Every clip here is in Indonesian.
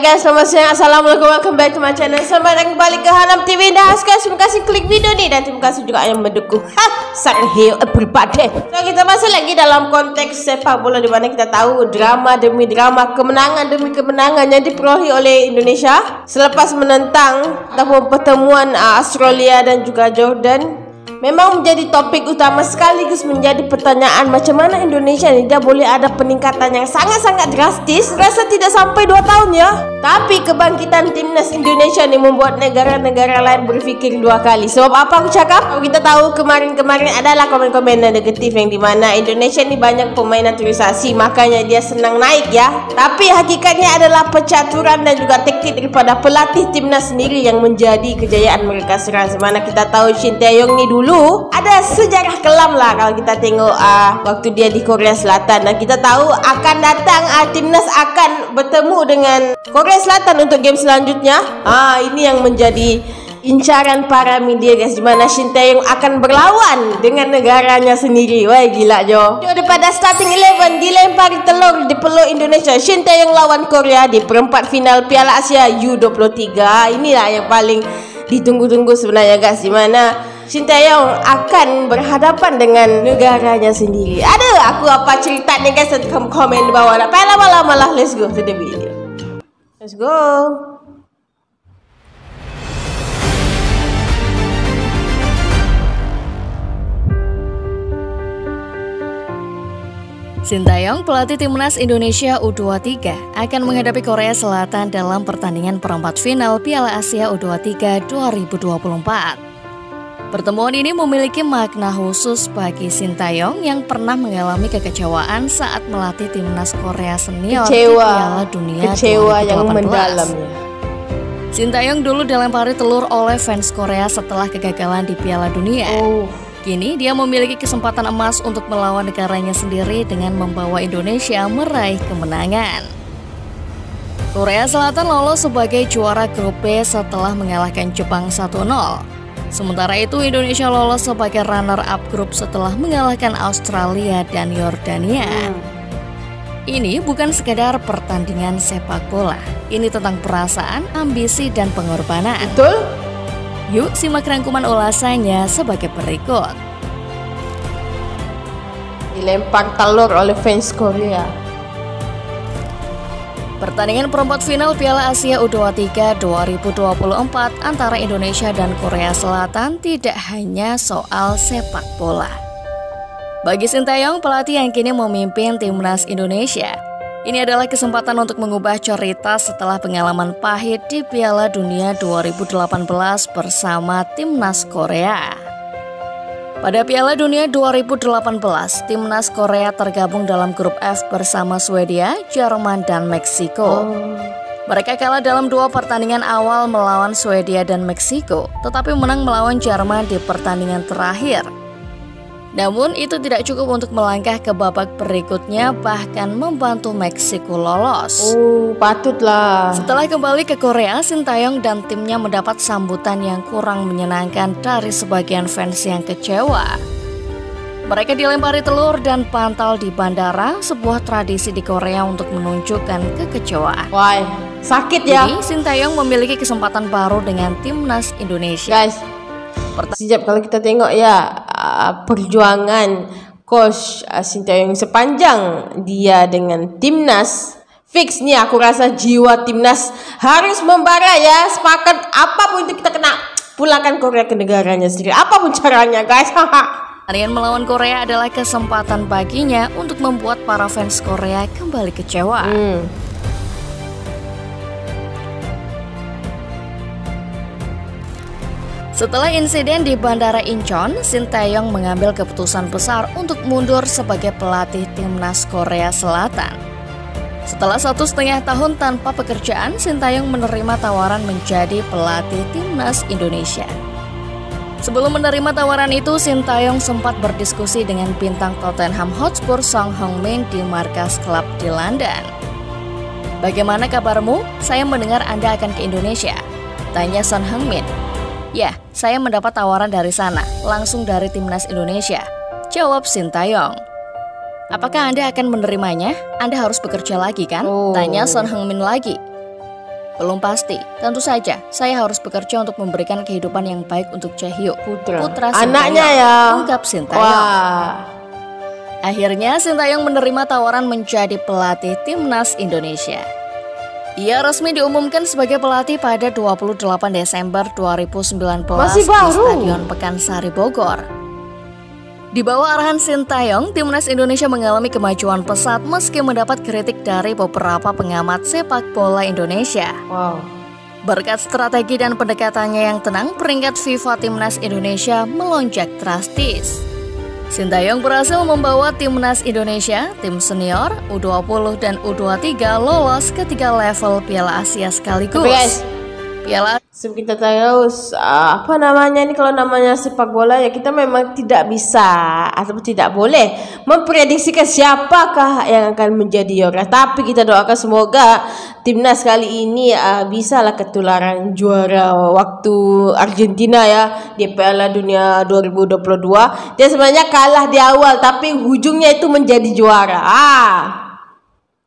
Hai guys, selamat siang. Assalamualaikum, welcome back to my channel. Selamat datang kembali ke Hanam TV. Dah guys, terima kasih klik video ni dan terima kasih juga yang mendukung. Hello everybody. So kita masih lagi dalam konteks sepak bola di mana kita tahu drama demi drama, kemenangan demi kemenangan yang diperolehi oleh Indonesia selepas menentang ataupun pertemuan Australia dan juga Jordan. Memang menjadi topik utama sekaligus menjadi pertanyaan macam mana Indonesia ni dia boleh ada peningkatan yang sangat-sangat drastis. Rasa tidak sampai 2 tahun ya. Tapi kebangkitan timnas Indonesia ni membuat negara-negara lain berfikir 2 kali. Sebab apa aku cakap? Kalau kita tahu kemarin-kemarin adalah komen-komen negatif yang dimana Indonesia ni banyak pemain naturalisasi, makanya dia senang naik ya. Tapi hakikatnya adalah pencaturan dan juga taktik daripada pelatih timnas sendiri yang menjadi kejayaan mereka serang. Semana kita tahu Shin Tae-yong ni dulu ada sejarah kelam lah kalau kita tengok waktu dia di Korea Selatan, dan kita tahu akan datang timnas akan bertemu dengan Korea Selatan untuk game selanjutnya. Ini yang menjadi incaran para media guys, di mana Shin Tae-yong akan berlawan dengan negaranya sendiri. Wah gila Jo. Daripada starting 11 dilempari telur di peluk Indonesia, Shin Tae-yong lawan Korea di perempat final Piala Asia U23. Inilah yang paling ditunggu-tunggu sebenarnya guys, di mana Shin Tae-yong akan berhadapan dengan negaranya sendiri. Ada aku apa cerita nih guys, komen di bawah. Tak payah lama-lama lah. Let's go to the video. Let's go. Shin Tae-yong, pelatih timnas Indonesia U23, akan menghadapi Korea Selatan dalam pertandingan perempat final Piala Asia U23 2024. Pertemuan ini memiliki makna khusus bagi Shin Tae-yong yang pernah mengalami kekecewaan saat melatih timnas Korea senior di Piala Dunia 2018. Yang mendalam ya. Shin Tae-yong dulu dilempari telur oleh fans Korea setelah kegagalan di Piala Dunia. Kini dia memiliki kesempatan emas untuk melawan negaranya sendiri dengan membawa Indonesia meraih kemenangan. Korea Selatan lolos sebagai juara grup B setelah mengalahkan Jepang 1-0. Sementara itu Indonesia lolos sebagai runner-up grup setelah mengalahkan Australia dan Yordania. Ini bukan sekedar pertandingan sepak bola. Ini tentang perasaan, ambisi, dan pengorbanan. Betul? Yuk simak rangkuman ulasannya sebagai berikut. Dilempar telur oleh fans Korea. Pertandingan perempat final Piala Asia U23 2024 antara Indonesia dan Korea Selatan tidak hanya soal sepak bola. Bagi Shin Tae-yong, pelatih yang kini memimpin timnas Indonesia, ini adalah kesempatan untuk mengubah cerita setelah pengalaman pahit di Piala Dunia 2018 bersama timnas Korea. Pada Piala Dunia 2018, timnas Korea tergabung dalam grup F bersama Swedia, Jerman, dan Meksiko. Mereka kalah dalam 2 pertandingan awal melawan Swedia dan Meksiko, tetapi menang melawan Jerman di pertandingan terakhir. Namun itu tidak cukup untuk melangkah ke babak berikutnya, bahkan membantu Meksiko lolos. Patutlah. Setelah kembali ke Korea, Shin Tae-yong dan timnya mendapat sambutan yang kurang menyenangkan dari sebagian fans yang kecewa. Mereka dilempari telur dan bantal di bandara, sebuah tradisi di Korea untuk menunjukkan kekecewaan. Wah, sakit ya. Jadi Shin Tae-yong memiliki kesempatan baru dengan timnas Indonesia. Guys, sejak kalau kita tengok ya perjuangan coach Shin Tae-yong sepanjang dia dengan timnas, fix nih aku rasa jiwa timnas harus membara ya. Sepakat apapun itu kita kena pulangkan Korea ke negaranya sendiri, apapun caranya guys. Pertandingan melawan Korea adalah kesempatan baginya untuk membuat para fans Korea kembali kecewa. Setelah insiden di Bandara Incheon, Shin Tae-yong mengambil keputusan besar untuk mundur sebagai pelatih timnas Korea Selatan. Setelah 1,5 tahun tanpa pekerjaan, Shin Tae-yong menerima tawaran menjadi pelatih timnas Indonesia. Sebelum menerima tawaran itu, Shin Tae-yong sempat berdiskusi dengan bintang Tottenham Hotspur Son Heung-min di markas klub di London. "Bagaimana kabarmu? Saya mendengar Anda akan ke Indonesia," tanya Son Heung-min. "Ya, saya mendapat tawaran dari sana, langsung dari timnas Indonesia," jawab Shin Tae-yong. "Apakah Anda akan menerimanya? Anda harus bekerja lagi kan?" tanya Son Heung-min lagi. Belum pasti, tentu saja saya harus bekerja untuk memberikan kehidupan yang baik untuk Chae-hyuk, putra anaknya Sintayong, ya, ungkap Sintayong. Akhirnya Sintayong menerima tawaran menjadi pelatih timnas Indonesia. Ia resmi diumumkan sebagai pelatih pada 28 Desember 2019 di Stadion Pekansari Bogor. Di bawah arahan Sintayong, timnas Indonesia mengalami kemajuan pesat meski mendapat kritik dari beberapa pengamat sepak bola Indonesia. Berkat strategi dan pendekatannya yang tenang, peringkat FIFA timnas Indonesia melonjak drastis. Sintayong berhasil membawa timnas Indonesia, tim senior, U20 dan U23 lolos ke 3 level Piala Asia sekaligus. Kita tahu apa namanya ini, kalau namanya sepak bola ya, kita memang tidak bisa atau tidak boleh memprediksikan siapakah yang akan menjadi juara. Tapi kita doakan semoga timnas kali ini bisa lah ketularan juara waktu Argentina ya di Piala Dunia 2022. Dia sebenarnya kalah di awal tapi ujungnya itu menjadi juara.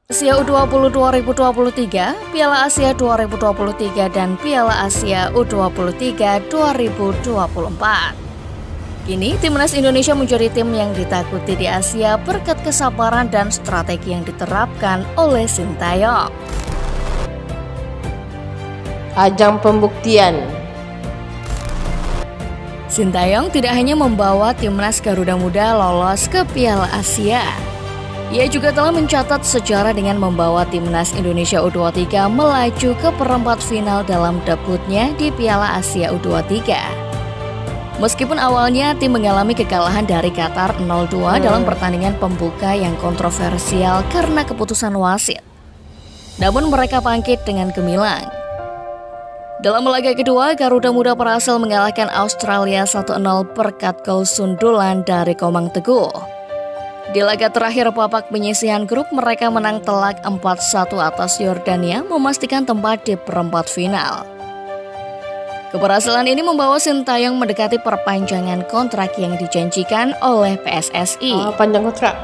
Asia U20 2023, Piala Asia 2023 dan Piala Asia U23 2024. Kini timnas Indonesia menjadi tim yang ditakuti di Asia berkat kesabaran dan strategi yang diterapkan oleh Sintayong. Ajang pembuktian. Sintayong tidak hanya membawa timnas Garuda Muda lolos ke Piala Asia. Ia juga telah mencatat sejarah dengan membawa timnas Indonesia U23 melaju ke perempat final dalam debutnya di Piala Asia U23. Meskipun awalnya tim mengalami kekalahan dari Qatar 0-2 dalam pertandingan pembuka yang kontroversial karena keputusan wasit, namun mereka bangkit dengan gemilang. Dalam laga kedua, Garuda Muda berhasil mengalahkan Australia 1-0 berkat gol sundulan dari Komang Teguh. Di laga terakhir babak penyisihan grup, mereka menang telak 4-1 atas Yordania, memastikan tempat di perempat final. Keberhasilan ini membawa Sintayong mendekati perpanjangan kontrak yang dijanjikan oleh PSSI. Panjang kontrak.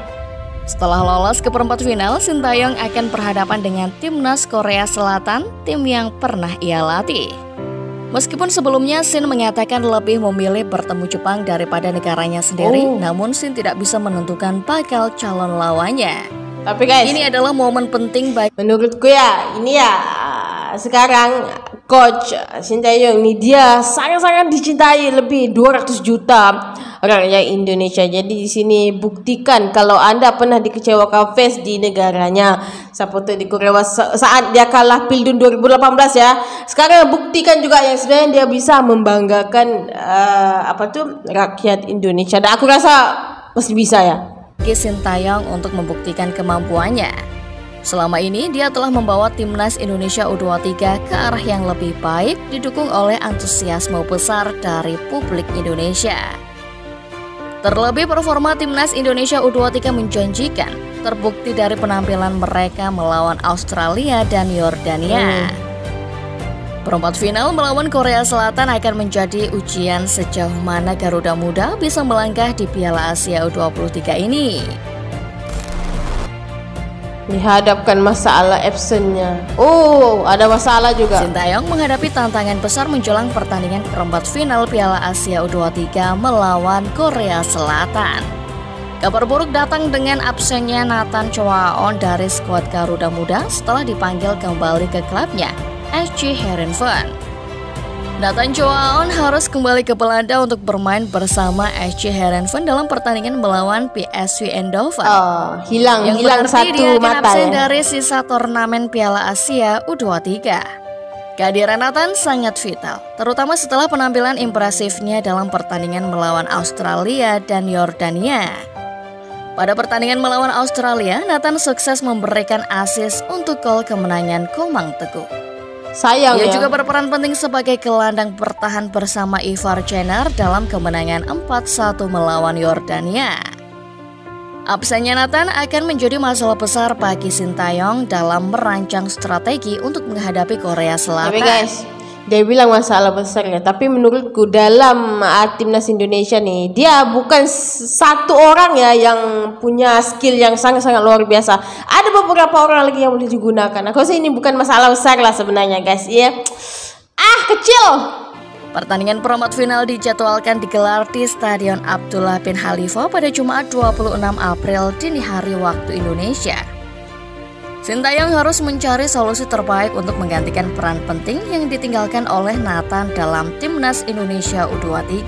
Setelah lolos ke perempat final, Sintayong akan berhadapan dengan timnas Korea Selatan, tim yang pernah ia latih. Meskipun sebelumnya Shin mengatakan lebih memilih bertemu Jepang daripada negaranya sendiri, namun Shin tidak bisa menentukan bakal calon lawannya. Tapi guys, ini adalah momen penting bagi menurutku ya, ini ya sekarang coach Sintayong ini dia sangat-sangat dicintai lebih 200 juta rakyat Indonesia. Jadi di sini buktikan kalau Anda pernah dikecewakan fans di negaranya seperti di Korea saat dia kalah Pildun 2018 ya. Sekarang buktikan juga yang sebenarnya dia bisa membanggakan rakyat Indonesia. Dan aku rasa masih bisa ya. Sintayong untuk membuktikan kemampuannya. Selama ini dia telah membawa timnas Indonesia U23 ke arah yang lebih baik, didukung oleh antusiasme besar dari publik Indonesia. Terlebih performa timnas Indonesia U23 menjanjikan, terbukti dari penampilan mereka melawan Australia dan Yordania. Perempat final melawan Korea Selatan akan menjadi ujian sejauh mana Garuda Muda bisa melangkah di Piala Asia U23 ini. Dihadapkan masalah absennya. Ada masalah juga. Sintayong menghadapi tantangan besar menjelang pertandingan perempat final Piala Asia U23 melawan Korea Selatan. Kabar buruk datang dengan absennya Nathan Choaon dari skuad Garuda Muda setelah dipanggil kembali ke klubnya, SC Heerenveen. Nathan Choaon harus kembali ke Belanda untuk bermain bersama SC Heerenveen dalam pertandingan melawan PSV Eindhoven. Hilang satu mata absen dari sisa turnamen Piala Asia U23. Kehadiran Nathan sangat vital, terutama setelah penampilan impresifnya dalam pertandingan melawan Australia dan Yordania. Pada pertandingan melawan Australia, Nathan sukses memberikan assist untuk gol kemenangan Komang Teguh. Sayang Ia juga berperan penting sebagai gelandang bertahan bersama Ivar Jenner dalam kemenangan 4-1 melawan Yordania. Absennya Nathan akan menjadi masalah besar bagi Sintayong dalam merancang strategi untuk menghadapi Korea Selatan. Tapi guys, dia bilang masalah besar ya. Tapi menurutku dalam timnas Indonesia nih, dia bukan satu orang ya yang punya skill yang sangat-sangat luar biasa. Ada beberapa orang lagi yang boleh digunakan. Aku rasa ini bukan masalah besar lah sebenarnya guys ya. Kecil. Pertandingan perempat final dijadwalkan digelar di Stadion Abdullah bin Khalifah pada Jumat 26 April dini hari waktu Indonesia. Sintayong harus mencari solusi terbaik untuk menggantikan peran penting yang ditinggalkan oleh Nathan dalam timnas Indonesia U23.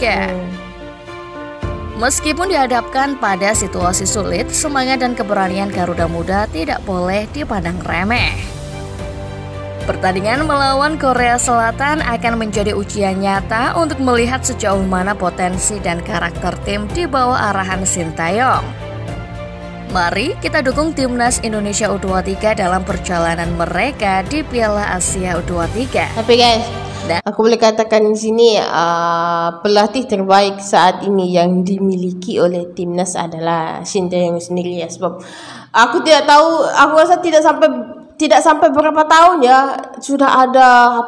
Meskipun dihadapkan pada situasi sulit, semangat dan keberanian Garuda Muda tidak boleh dipandang remeh. Pertandingan melawan Korea Selatan akan menjadi ujian nyata untuk melihat sejauh mana potensi dan karakter tim di bawah arahan Sintayong. Mari kita dukung timnas Indonesia U23 dalam perjalanan mereka di Piala Asia U23. Tapi guys, aku boleh katakan di sini pelatih terbaik saat ini yang dimiliki oleh timnas adalah Sintayong sendiri ya. Sebab aku tidak tahu, aku rasa tidak sampai berapa tahun ya sudah ada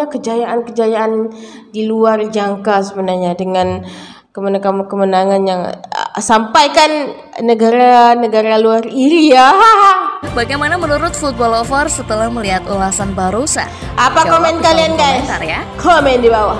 kejayaan-kejayaan di luar jangka sebenarnya dengan kemenangan yang sampaikan negara luar iri ya. Bagaimana menurut football lover setelah melihat ulasan barusan? Apa komen kalian guys? Ya. Komen di bawah.